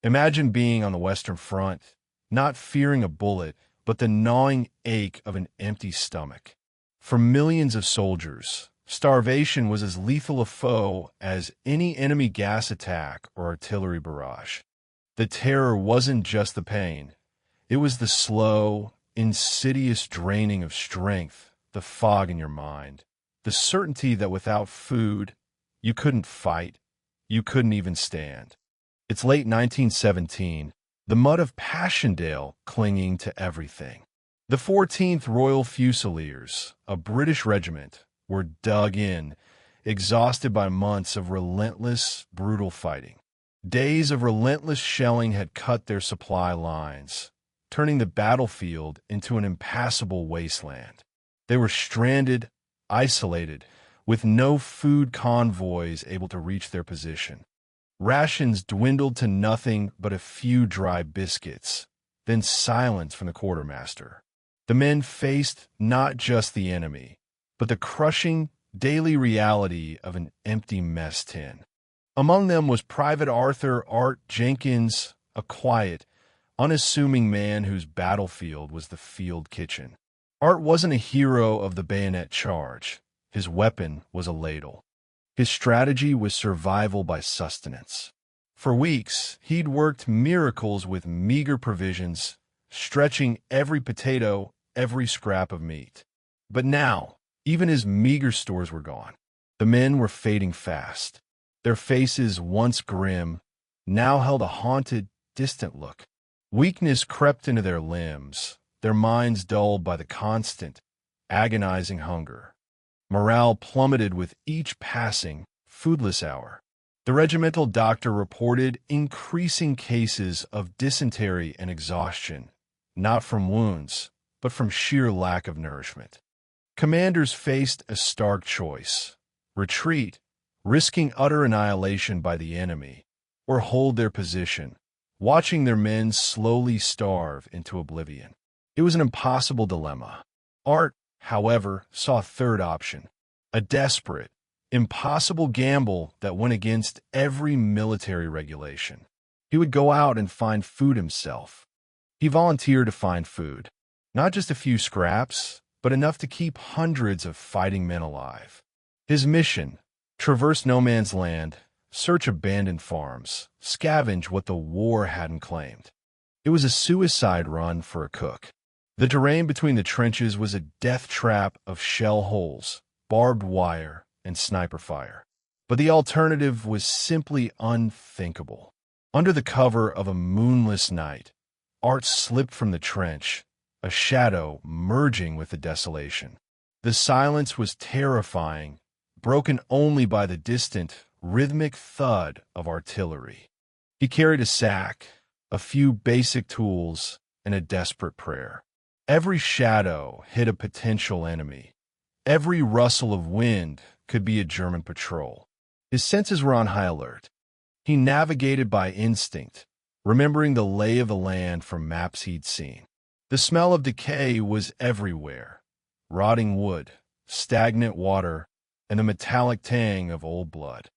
Imagine being on the Western Front, not fearing a bullet, but the gnawing ache of an empty stomach. For millions of soldiers, starvation was as lethal a foe as any enemy gas attack or artillery barrage. The terror wasn't just the pain. It was the slow, insidious draining of strength, the fog in your mind, the certainty that without food, you couldn't fight, you couldn't even stand. It's late 1917, the mud of Passchendaele clinging to everything. The 14th Royal Fusiliers, a British regiment, were dug in, exhausted by months of relentless, brutal fighting. Days of relentless shelling had cut their supply lines, turning the battlefield into an impassable wasteland. They were stranded, isolated, with no food convoys able to reach their position. Rations dwindled to nothing but a few dry biscuits, then silence from the quartermaster. The men faced not just the enemy, but the crushing, daily reality of an empty mess tin. Among them was Private Arthur Art Jenkins, a quiet, unassuming man whose battlefield was the field kitchen. Art wasn't a hero of the bayonet charge. His weapon was a ladle. His strategy was survival by sustenance. For weeks, he'd worked miracles with meager provisions, stretching every potato, every scrap of meat. But now, even his meager stores were gone. The men were fading fast. Their faces, once grim, now held a haunted, distant look. Weakness crept into their limbs, their minds dulled by the constant, agonizing hunger. Morale plummeted with each passing, foodless hour. The regimental doctor reported increasing cases of dysentery and exhaustion, not from wounds, but from sheer lack of nourishment. Commanders faced a stark choice: retreat, risking utter annihilation by the enemy, or hold their position, watching their men slowly starve into oblivion. It was an impossible dilemma. Art, however, saw a third option, a desperate, impossible gamble that went against every military regulation. He would go out and find food himself. He volunteered to find food, not just a few scraps, but enough to keep hundreds of fighting men alive. His mission: traverse no man's land, search abandoned farms, scavenge what the war hadn't claimed. It was a suicide run for a cook. The terrain between the trenches was a death trap of shell holes, barbed wire, and sniper fire. But the alternative was simply unthinkable. Under the cover of a moonless night, Art slipped from the trench, a shadow merging with the desolation. The silence was terrifying, broken only by the distant, rhythmic thud of artillery. He carried a sack, a few basic tools, and a desperate prayer. Every shadow hid a potential enemy. Every rustle of wind could be a German patrol. His senses were on high alert. He navigated by instinct, remembering the lay of the land from maps he'd seen. The smell of decay was everywhere: rotting wood, stagnant water, and the metallic tang of old blood.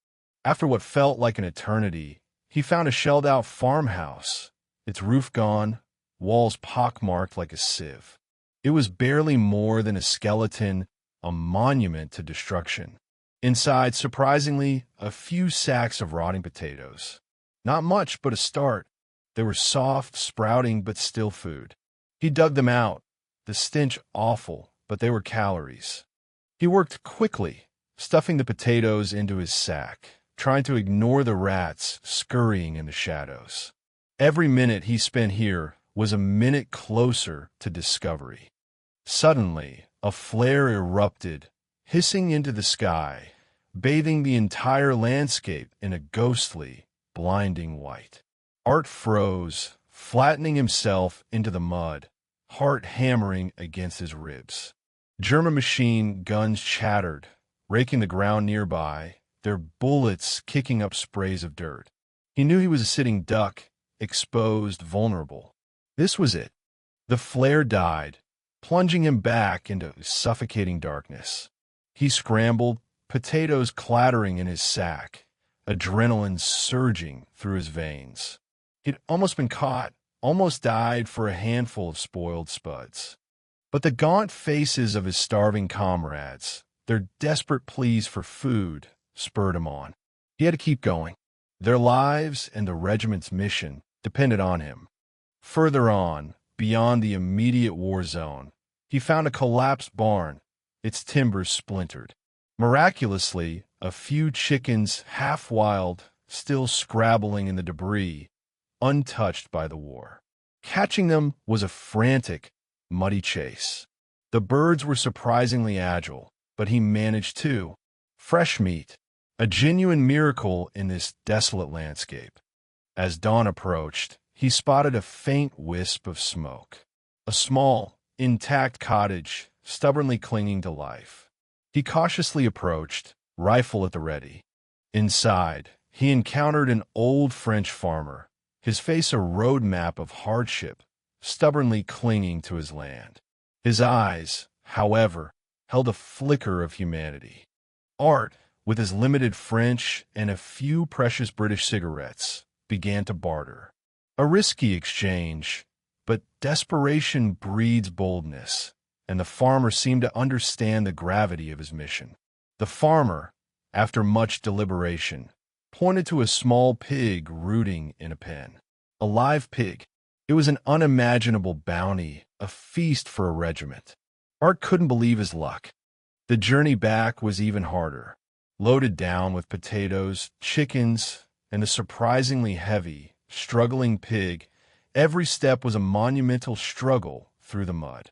After what felt like an eternity, he found a shelled-out farmhouse, its roof gone, walls pockmarked like a sieve. It was barely more than a skeleton, a monument to destruction. Inside, surprisingly, a few sacks of rotting potatoes. Not much, but a start. They were soft, sprouting, but still food. He dug them out, the stench awful, but they were calories. He worked quickly, stuffing the potatoes into his sack, trying to ignore the rats scurrying in the shadows. Every minute he spent here was a minute closer to discovery. Suddenly, a flare erupted, hissing into the sky, bathing the entire landscape in a ghostly, blinding white. Art froze, flattening himself into the mud, heart hammering against his ribs. German machine guns chattered, raking the ground nearby, their bullets kicking up sprays of dirt. He knew he was a sitting duck, exposed, vulnerable. This was it. The flare died, plunging him back into suffocating darkness. He scrambled, potatoes clattering in his sack, adrenaline surging through his veins. He'd almost been caught, almost died for a handful of spoiled spuds. But the gaunt faces of his starving comrades, their desperate pleas for food, spurred him on. He had to keep going. Their lives and the regiment's mission depended on him. Further on, beyond the immediate war zone, he found a collapsed barn, its timbers splintered. Miraculously, a few chickens, half wild, still scrabbling in the debris, untouched by the war. Catching them was a frantic, muddy chase. The birds were surprisingly agile, but he managed to. Fresh meat, a genuine miracle in this desolate landscape. As dawn approached, he spotted a faint wisp of smoke. A small, intact cottage, stubbornly clinging to life. He cautiously approached, rifle at the ready. Inside, he encountered an old French farmer, his face a road map of hardship, stubbornly clinging to his land. His eyes, however, held a flicker of humanity. Art, with his limited French and a few precious British cigarettes, began to barter. A risky exchange, but desperation breeds boldness, and the farmer seemed to understand the gravity of his mission. The farmer, after much deliberation, pointed to a small pig rooting in a pen. A live pig. It was an unimaginable bounty, a feast for a regiment. Art couldn't believe his luck. The journey back was even harder. Loaded down with potatoes, chickens, and a surprisingly heavy, struggling pig, every step was a monumental struggle through the mud.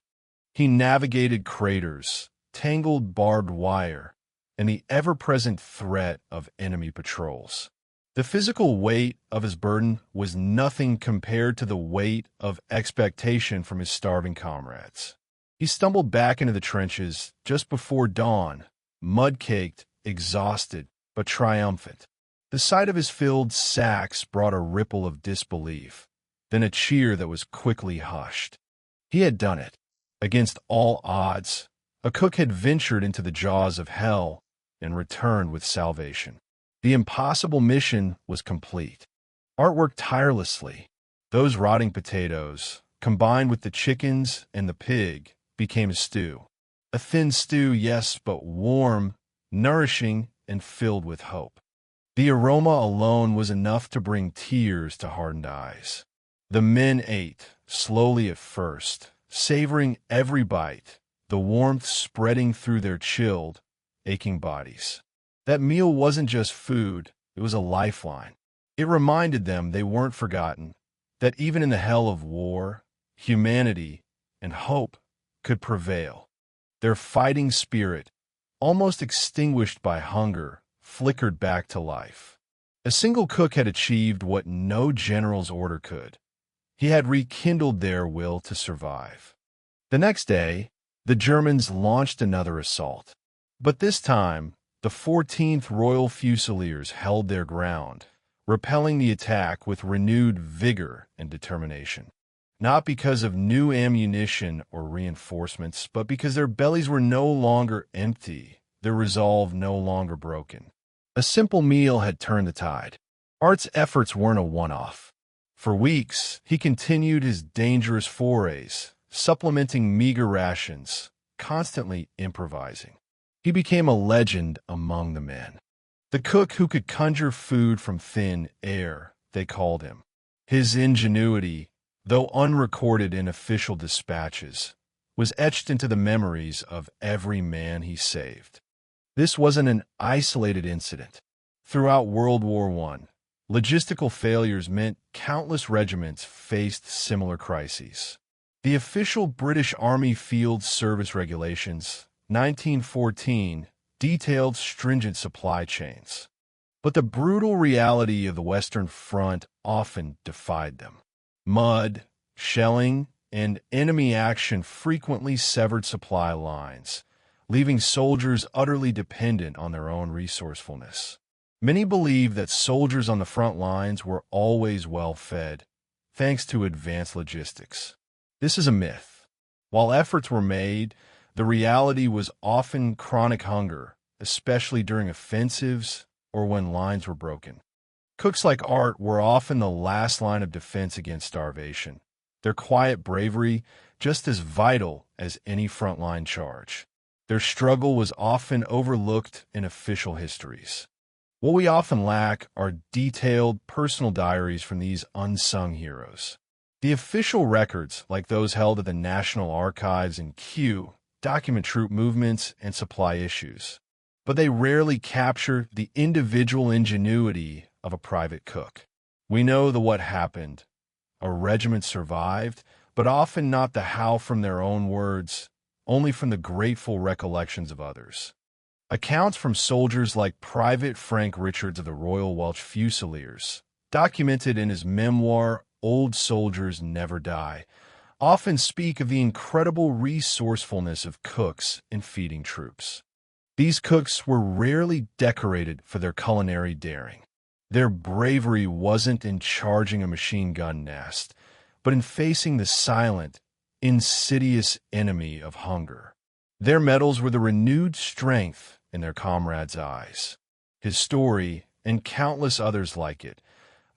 He navigated craters, tangled barbed wire, and the ever-present threat of enemy patrols. The physical weight of his burden was nothing compared to the weight of expectation from his starving comrades. He stumbled back into the trenches just before dawn, mud-caked, exhausted, but triumphant. The sight of his filled sacks brought a ripple of disbelief, then a cheer that was quickly hushed. He had done it. Against all odds, a cook had ventured into the jaws of hell and returned with salvation. The impossible mission was complete. Art worked tirelessly. Those rotting potatoes, combined with the chickens and the pig, became a stew. A thin stew, yes, but warm, nourishing, and filled with hope. The aroma alone was enough to bring tears to hardened eyes. The men ate, slowly at first, savoring every bite, the warmth spreading through their chilled, aching bodies. That meal wasn't just food, it was a lifeline. It reminded them they weren't forgotten, that even in the hell of war, humanity and hope could prevail. Their fighting spirit, almost extinguished by hunger, flickered back to life. A single cook had achieved what no general's order could. He had rekindled their will to survive. The next day, the Germans launched another assault. But this time, the 14th Royal Fusiliers held their ground, repelling the attack with renewed vigor and determination. Not because of new ammunition or reinforcements, but because their bellies were no longer empty, their resolve no longer broken. A simple meal had turned the tide. Art's efforts weren't a one-off. For weeks, he continued his dangerous forays, supplementing meager rations, constantly improvising. He became a legend among the men. The cook who could conjure food from thin air, they called him. His ingenuity, though unrecorded in official dispatches, was etched into the memories of every man he saved. This wasn't an isolated incident. Throughout World War I, logistical failures meant countless regiments faced similar crises. The official British Army Field Service Regulations, 1914, detailed stringent supply chains. But the brutal reality of the Western Front often defied them. Mud, shelling, and enemy action frequently severed supply lines, leaving soldiers utterly dependent on their own resourcefulness. Many believed that soldiers on the front lines were always well-fed, thanks to advanced logistics. This is a myth. While efforts were made, the reality was often chronic hunger, especially during offensives or when lines were broken. Cooks like Art were often the last line of defense against starvation, their quiet bravery just as vital as any frontline charge. Their struggle was often overlooked in official histories. What we often lack are detailed personal diaries from these unsung heroes. The official records, like those held at the National Archives and Kew, document troop movements and supply issues, but they rarely capture the individual ingenuity of a private cook. We know the what happened. A regiment survived, but often not the how from their own words, only from the grateful recollections of others. Accounts from soldiers like Private Frank Richards of the Royal Welch Fusiliers, documented in his memoir Old Soldiers Never Die, often speak of the incredible resourcefulness of cooks in feeding troops. These cooks were rarely decorated for their culinary daring. Their bravery wasn't in charging a machine gun nest, but in facing the silent, insidious enemy of hunger. Their medals were the renewed strength in their comrades' eyes. His story, and countless others like it,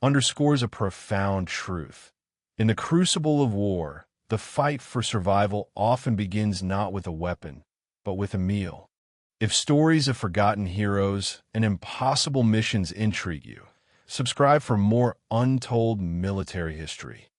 underscores a profound truth. In the crucible of war, the fight for survival often begins not with a weapon, but with a meal. If stories of forgotten heroes and impossible missions intrigue you, subscribe for more untold military history.